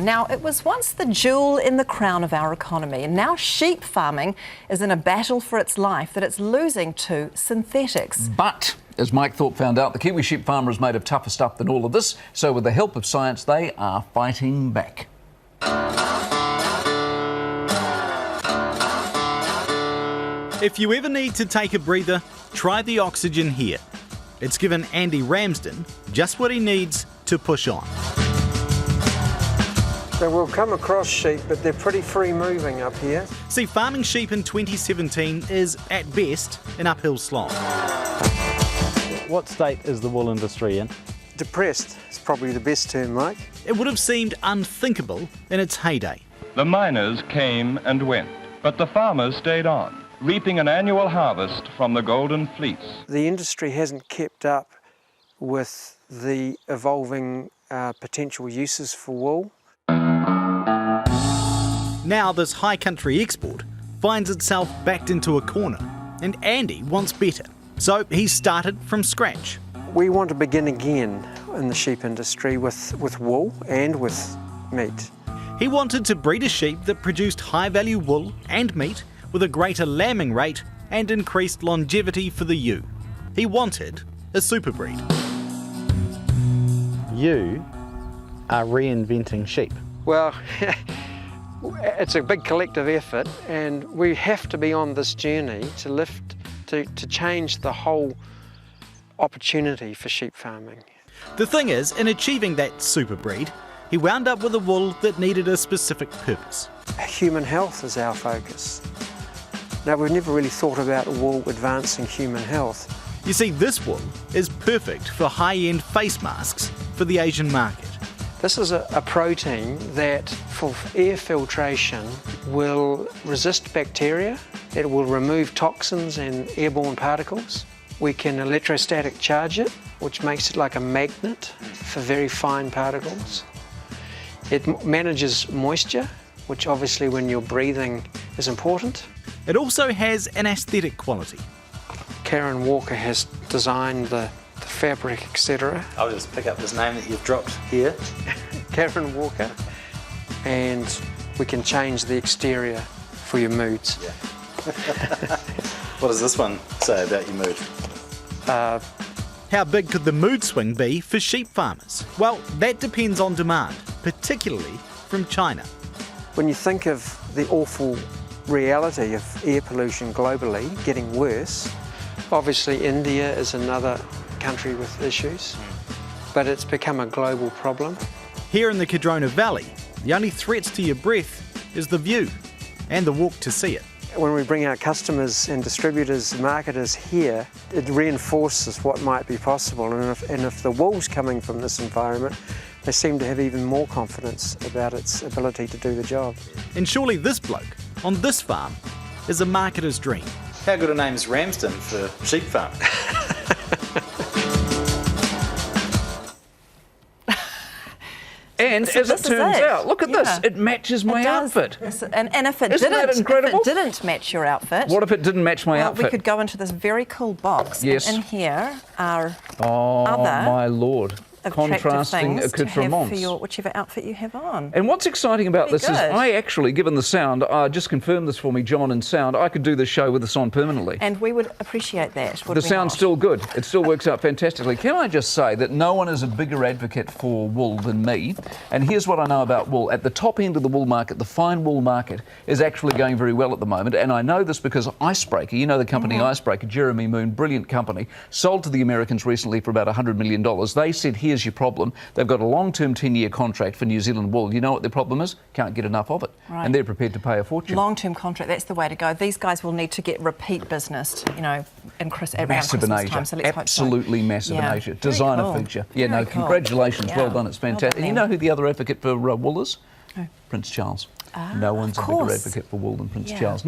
Now, it was once the jewel in the crown of our economy, and now sheep farming is in a battle for its life that it's losing to synthetics. But, as Mike Thorpe found out, the Kiwi sheep farmer is made of tougher stuff than all of this, so with the help of science, they are fighting back. If you ever need to take a breather, try the oxygen here. It's given Andy Ramsden just what he needs to push on. So we'll come across sheep, but they're pretty free moving up here. See, farming sheep in 2017 is, at best, an uphill slog. What state is the wool industry in? Depressed is probably the best term, Mike. It would have seemed unthinkable in its heyday. The miners came and went, but the farmers stayed on, reaping an annual harvest from the golden fleece. The industry hasn't kept up with the evolving potential uses for wool. Now this high country export finds itself backed into a corner, and Andy wants better. So he started from scratch. We want to begin again in the sheep industry with wool and with meat. He wanted to breed a sheep that produced high-value wool and meat with a greater lambing rate and increased longevity for the ewe. He wanted a super breed. You are reinventing sheep. Well, it's a big collective effort, and we have to be on this journey to change the whole opportunity for sheep farming. The thing is, in achieving that super breed, he wound up with a wool that needed a specific purpose. Human health is our focus. Now, we've never really thought about wool advancing human health. You see, this wool is perfect for high-end face masks for the Asian market. This is a protein that, for air filtration, will resist bacteria. It will remove toxins and airborne particles. We can electrostatic charge it, which makes it like a magnet for very fine particles. It manages moisture, which obviously when you're breathing is important. It also has an aesthetic quality. Karen Walker has designed the fabric, etc. I'll just pick up this name that you've dropped here. Karen Walker. And we can change the exterior for your moods. Yeah. What does this one say about your mood? How big could the mood swing be for sheep farmers? Well, that depends on demand, particularly from China. When you think of the awful reality of air pollution globally getting worse, obviously India is another country with issues, but it's become a global problem. Here in the Cardrona Valley, the only threats to your breath is the view and the walk to see it. When we bring our customers and distributors, marketers here, it reinforces what might be possible, and if the wool's coming from this environment, they seem to have even more confidence about its ability to do the job. And surely this bloke, on this farm, is a marketer's dream. How good a name is Ramsden for sheep farm? And as it turns out, look at this, it matches my outfit. And if it Isn't that incredible? if it didn't match your outfit... What if it didn't match my outfit? We could go into this very cool box. Yes. And in here are Oh, other my Lord. Contrasting things to have accoutrements. for whichever outfit you have on. And what's exciting about this is good. I actually, given the sound, just confirmed this for me, John, and sound, I could do this show with this on permanently. And we would appreciate that, would The we sound's not? still good. It still works out fantastically. Can I just say that no one is a bigger advocate for wool than me? And here's what I know about wool. At the top end of the wool market, the fine wool market is actually going very well at the moment. And I know this because Icebreaker, you know the company Icebreaker, Jeremy Moon, brilliant company, sold to the Americans recently for about $100 million. They said, here's your problem. They've got a long-term 10-year contract for New Zealand wool. You know what their problem is? Can't get enough of it. Right. And they're prepared to pay a fortune. Long-term contract, that's the way to go. These guys will need to get repeat business, you know, around massive in Christmas Asia. time. So let's Absolutely hope so. massive in Asia. Very Designer cool. feature. Yeah, Very no, cool. congratulations. Yeah. Well done. It's fantastic. And you know who the other advocate for wool is? Who? Prince Charles. Ah, No one's of a bigger course. advocate for wool than Prince Yeah. Charles.